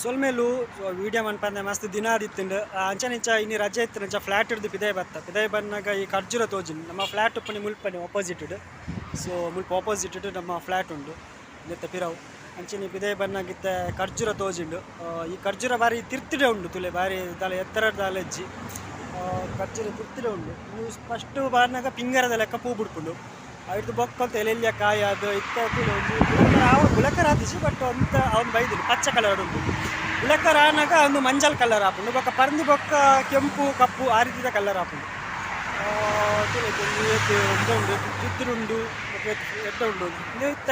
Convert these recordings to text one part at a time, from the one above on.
ಸೊಲ್ಮೇಲು video ಮನ್ಪಂದೆ ಮಸ್ತ್ ದಿನ ಆದಿತ್ತುಂಡು ಅಂಚನಿಂಚ ಇನ್ನು ರಜೆ ಇತ್ತು ಫ್ಲಾಟ್ ಹಿಡ್ದು ಪಿದಾಯ್ ಬಂದಾಗ ಈ ಖರ್ಜೂರ ತೋಜಿಂಡು ನಮ್ಮ ಫ್ಲಾಟ್ ಉಪ್ಪನಿ ಮುಲ್ಪನಿ ಆಪೋಸಿಟ್ ಸೊ ಮುಲ್ಪ ಆಪೋಸಿಟ್ ನಮ್ಮ ಫ್ಲಾಟ್ ಉಂಡು ನೆತ್ತ ಪಿರವು ಅಂಚನೆ ಪಿದಾಯ್ ಬನ್ನಾಗಿತ್ತ ಖರ್ಜೂರ ತೋಜಿಂಡು ಈ ಖರ್ಜೂರ ಬಾರಿ ತಿರ್ತಿಡೆ ಉಂಡು ತುಲೆ ಬಾರಿ ದಾಲೆ ಎತ್ತರದ ದಾಲೆಜ್ಜಿ ಖರ್ಜೂರ ತಿರ್ತಿಡೆ ಉಂಡು ನೀವು ಫಸ್ಟ್ ಬಾರಿನಾಗ ಪಿಂಗರದ ಲೆಕ್ಕ ಪೂ ಬಿಡ್ಕೊಂಡು ಅವಿಡ್ದು ಬೊಕ್ಕಂತ ಎಲೆಲ್ಲಿಯ ಕಾಯಿ ಅದು ಇತ್ತ ಬುಳಕರ ಆದಿಸಿ ಬಟ್ ಅಂತ ಅವ್ನು ಬೈದಿಲ್ಲ ಪಚ್ಚ ಕಲರ್ ಉಂಟು ಬುಳಕರ ಆನಾಗ ಒಂದು ಮಂಜಲ್ ಕಲರ್ ಹಾಕೊಂಡು ಬೊಕ್ಕ ಪರಂದಿ ಬೊಕ್ಕ ಕೆಂಪು ಕಪ್ಪು ಆ ರೀತಿಯ ಕಲರ್ ಹಾಕೊಂಡು ಉಂಟು ಚಿತ್ತರುಂಡು ಎಟ್ಟ ಉಂಡು ಇತ್ತ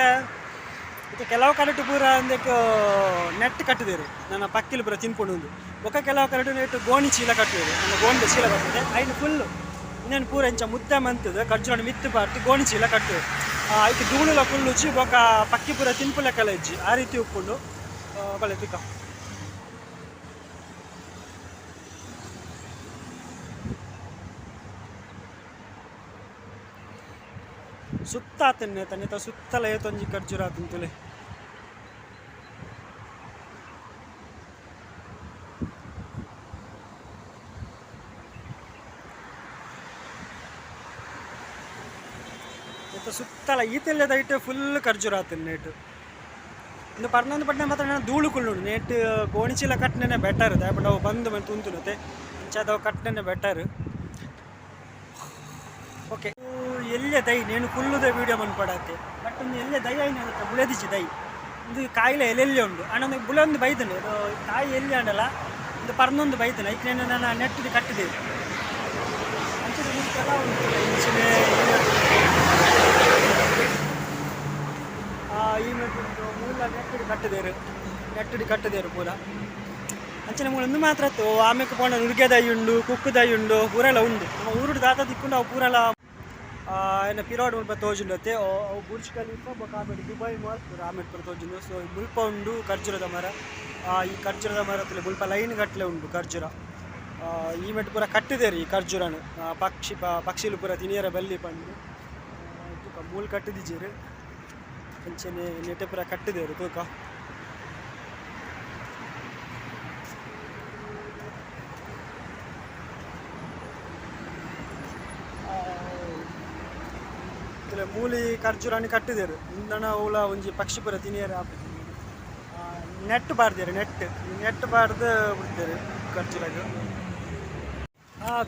ಇದು ಕೆಲವು ಕರೆಕ್ಟ್ ಪೂರ ಅಂದಕ್ಕೆ ನೆಟ್ ಕಟ್ಟಿದೇರು ನನ್ನ ಪಕ್ಕಿಲು ಪೂರ ತಿನ್ಕೊಂಡು ಬೊಕ್ಕ ಕೆಲವು ಕರೆಕ್ಟ್ ನೆಟ್ಟು ಗೋಣಿ ಚೀಲ ಕಟ್ಟಿದೇರು ನನ್ನ ಗೋಣಿದ ಚೀಲ ಬರ್ತದೆ ಐದು ಫುಲ್ಲು ಇನ್ನೇನು ಪೂರ ಇಂಚ ಮುದ್ದೆ ಮಂತದ್ದು ಖರ್ಜೂರ ಮಿತ್ತು ಬಾರ್ತಿ ಗೋಣಿ ಚೀಲ ಕಟ್ಟು ಐದು ಧೂಳುಲ ಫುಲ್ ಉಚ್ಚಿ ಬೊಕ್ಕ ಪಕ್ಕಿ ಪೂರ ತಿನ್ಪು ಲೆಕ್ಕಲ ಇಜ್ಜಿ ಆ ರೀತಿ ಉಪ್ಕೊಂಡು ಬಳೆ ಪಿಕ ಸುತ್ತ ಆತನ್ನೆ ತನ್ನೆ ಸುತ್ತಲ ಏತೊಂಜಿ ಖರ್ಜೂರ ಆತಂತಲೆ ಸುತ್ತಲ ಈತೆಲ್ಲ ದೈಟ್ ಫುಲ್ ಖರ್ಜೂರ ಆತನ್ ನೇಟ್ ಇನ್ನು ಪರ್ನೊಂದು ಪಟ್ಟಣ ಮಾತ್ರ ಧೂಳು ಕುಳ್ಳುಂಡು ನೇಟ್ ಗೋಣಿಚೀಲ ಕಟ್ಟನೆ ಬೆಟರ್ ಬಟ್ ಅವು ಬಂದು ಮತ್ತೆ ತುಂತುನತೆ ಇಂಚದವು ಕಟ್ಟನೆ ಬೆಟರ್ ಓಕೆ ಎಲ್ಲೇ ದೈ ನೇನು ಕುಲ್ಲುದ ವೀಡಿಯೋ ಮನ್ಪಡತ್ತೆ ಬಟ್ ಒಂದು ಎಲ್ಲೇ ದೈ ಆಯ್ತು ಬುಳೆದಿಚ್ಚಿ ದೈ ಇದು ಕಾಯಿಲೆ ಎಲ್ಲೆಲ್ಲಿ ಉಂಡು ಅಣ್ಣೊಂದು ಬುಳೊಂದು ಬೈದನೆ ಇದು ಕಾಯಿ ಎಲ್ಲಿ ಅಂಡಲ್ಲ ಇದು ಪರ್ನೊಂದು ಬೈದನೆ ಐಕ್ ನೇನು ನಾನು ನೆಟ್ಟಿದ್ದು ಕಟ್ಟಿದ್ದೇವೆ ಅಂಚೆ ಉಂಟು ಇಂಚಿನ ಈ ಮೆಟ್ಟು ಮೂಲ ನೆಟ್ಟಿಡಿ ಕಟ್ಟಿದೇರು ಪೂರ ಅಂಚನೆ ಮೂಲ ಒಂದು ಮಾತ್ರ ಆಯ್ತು ಆಮೇಲೆ ಪೋಣ ನುರ್ಗೆ ದೈ ಉಂಡು ಕುಕ್ಕು ದೈ ಉಂಡು ಪೂರೆಲ್ಲ ಉಂಡು ನಮ್ಮ ಊರುಡು ದಾತ ತಿಕ್ಕೊಂಡು ಅವು ಪೂರೆಲ್ಲ ಏನು ಪಿರೋಡ್ ಮುಲ್ಪ ತೋಜುಂಡು ಅತ್ತೆ ಅವು ಬುರ್ಜ್ ಖಲೀಫಾ ಬೊಕಾಬೇಡಿ ದುಬೈ ಮಾಲ್ ಪೂರ ಆಮೇಲೆ ಪೂರ ತೋಜುಂಡು ಸೊ ಮುಲ್ಪ ಉಂಡು ಖರ್ಜೂರದ ಮರ ಈ ಖರ್ಜೂರದ ಮರ ಮುಲ್ಪ ಲೈನ್ ಗಟ್ಟಲೆ ಉಂಡು ಖರ್ಜೂರ ಈ ಮೆಟ್ಟು ಪೂರ ಕಟ್ಟಿದೇರು ಈ ಖರ್ಜೂರನು ಪಕ್ಷಿಲು ಪೂರ ತಿನಿಯರ ಬಲ್ಲಿ ಪಂಡು ಮೂಲ ಕಟ್ಟಿದಿದ್ದೀರಿ ಅಂಚನೆ ನೆಟ್ಟೆ ಪೂರ ಕಟ್ಟಿದೇರು ತೂಕ ಮೂಲಿ ಖರ್ಜೂರಾಣಿ ಕಟ್ಟಿದೇರು ಇಂದಣ ಅವಳ ಒಂಜಿ ಪಕ್ಷಿ ಪೂರ ತಿನಿಯರ ನೆಟ್ ಬಾರ್ದೇರು ನೆಟ್ ಬಾರ್ದು ಬಿಡ್ತೇರು ಖರ್ಜೂರಾಗ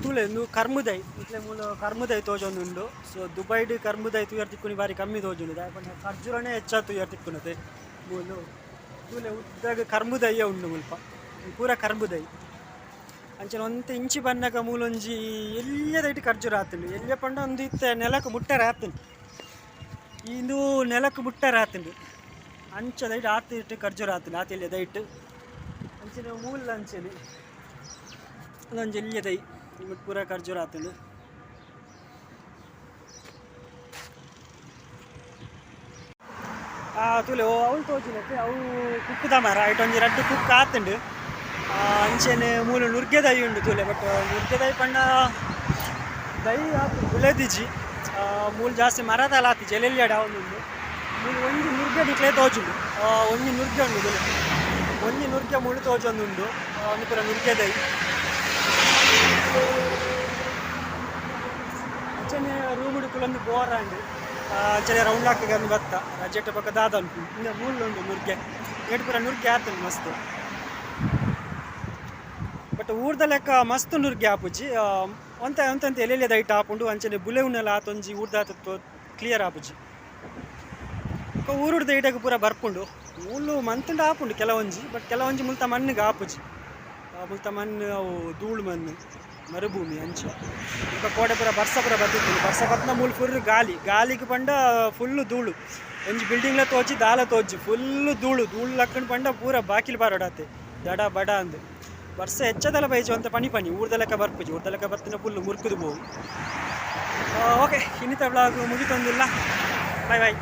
ತೂಲೆ ಕರ್ಮುದೈ ಇಟ್ಲೆ ಮೂಲ ಕರ್ಮುದೈ ತೋಜೊಂದುಂಡು ಸೊ ದುಬೈಡ್ ಕರ್ಮುದೈ ತುಯರ್ ತಿಕ್ಕುನಿ ಬಾರಿ ಕಮ್ಮಿ ತೋಜುಂಡು ಯಾಕಂದ್ರೆ ಖರ್ಜೂರನೇ ಹೆಚ್ಚಾತು ತುಯರ್ ತಿಕ್ಕುನತೆ ಮೂಲು ತೂಲೆ ಉದ್ದಾಗ ಕರ್ಮುದೈಯೇ ಉಂಡು ಮುಲ್ಪ ಪೂರ ಕರ್ಮುದೈ ಅಂಚನೆ ಒಂತ ಇಂಚಿ ಬನ್ನಗ ಮೂಲೊಂಜಿ ಎಲ್ಲದೈಟ್ ಖರ್ಜೂರ ಆತುಂಡು ಎಲ್ಲೆ ಪಂಡ ಒಂದು ಇತ್ತ ನೆಲಕ್ಕೆ ಮುಟ್ಟರ ಆತುಂಡು ಇಂದು ನೆಲಕ್ಕೆ ಮುಟ್ಟರ ಆತುಂಡು ಅಂಚದೈಟ್ ಆತಿಟ್ಟು ಖರ್ಜೂರ ಆತುಂಡು ಆತಿಲ್ಲೆ ದೈಟ್ ಅಂಚನೆ ಮೂಲ ಅಂಚನೆ ಅದೊಂದು ಎಲ್ಲಿಯ ದೈ ನಿಮಗೆ ಪೂರ ಖರ್ಜೂರ ಆತುಂಡು ತುಲೆ ಅವಳು ತೋಜಿನತ್ತೆ ಅವು ಕುಕ್ಕುದ ಮರ ಐಟೊಂಜಿ ರಡ್ಡು ಕುಕ್ಕ ಆತುಂಡು ಅಂಚೆನೆ ಮೂಲು ನುರ್ಗೆ ದೈ ಉಂಡು ತುಲೆ ಬಟ್ ನುರ್ಗೆ ದೈ ಪಂಡ ದೈ ಆತು ಗುಳೆದಿಜಿ ಮೂಲು ಜಾಸ್ತಿ ಮರದಲ್ಲ ಆತಿಜಿ ಎಲ್ಲೆಲ್ಲಿ ಉಂಡು ಮೂಲು ಒಂಜಿ ನುರ್ಗೆ ದಿಕ್ಲೆ ತೋಜುಂಡು ಒಂಜಿ ನುರ್ಗೆ ಉಂಡು ತುಲೆ ಒಂಜಿ ನುರ್ಗೆ ಮೂಳು ತೋಜೊಂದುಂಡು ಒಂದು ಪೂರ ನುರ್ಗೆ ದೈ ಅಂಚನೆ ರೂಮ್ ಹುಡುಕಲೊಂದು ಬೋರ್ ಅಂಡು ಅಂಚನೆ ರೌಂಡ್ ಹಾಕಿ ಬತ್ತ ರಜೆಟ್ ಪಕ್ಕ ದಾದ ಉಂಟು ಇನ್ನು ಮೂಲು ನುರ್ಗೆ ಏಟು ಪೂರ ನುರ್ಗೆ ಆತನು ಮಸ್ತ್ ಬಟ್ ಊರ್ದ ಲೆಕ್ಕ ಮಸ್ತ್ ನುರ್ಗೆ ಆಪುಜಿ ಒಂತ ಎಲ್ಲೆಲ್ಲಿ ದೈಟ್ ಆಪುಂಡು ಅಂಚನೆ ಬುಲೆ ಉಣ್ಣೆಲ್ಲ ಆತೊಂಜಿ ಊರ್ದ ಆತ ಕ್ಲಿಯರ್ ಆಪುಜಿ ಊರುಡ್ದ ದೈಟಾಗ ಪೂರ ಬರ್ಪುಂಡು ಮೂಲು ಮಂತುಂಡು ಆಪುಂಡು ಕೆಲವೊಂಜಿ ಬಟ್ ಕೆಲವೊಂಜಿ ಮುಲ್ತ ಮಣ್ಣಿಗೆ ಆಪುಜಿ ಮುಲ್ತ ಮಣ್ಣು ಅವು ಧೂಳು ಮಣ್ಣು ಮರುಭೂಮಿ ಅಂಚೆ ಈಗ ಕೋಡೆ ಪೂರ ಬರ್ಸ ಪೂರ ಬರ್ತಿತ್ತು ಬರ್ಸ ಬತ್ತನ ಮೂಲ ಫುಲ್ ಗಾಲಿಗೆ ಪಂಡ ಫುಲ್ಲು ಧೂಳು ಒಂಜಿ ಬಿಲ್ಡಿಂಗ್ಲ ತೋಜಿ ದಾಲ ತೋಜಿ ಫುಲ್ಲು ಧೂಳು ಲಕ್ಕಂಡು ಪಂಡ ಪೂರ ಬಾಕಿಲು ಬಾರೋಡಾತೆ ದಡ ಬಡ ಅಂದು ವರ್ಷ ಹೆಚ್ಚದಲ್ಲ ಬೈಜು ಅಂತ ಪನಿ ಊರ್ದ ಲೆಕ್ಕ ಬರ್ಪುಜಿ ಊರ್ದ ಲೆಕ್ಕ ಬರ್ತಿನ ಫುಲ್ಲು ಮುರ್ಕುದು ಬೋವು ಓಕೆ ಇನ್ನಿತ ಬ್ಲಾಗ್ ಮುಗಿತೊಂದಿಲ್ಲ ಬಾಯ್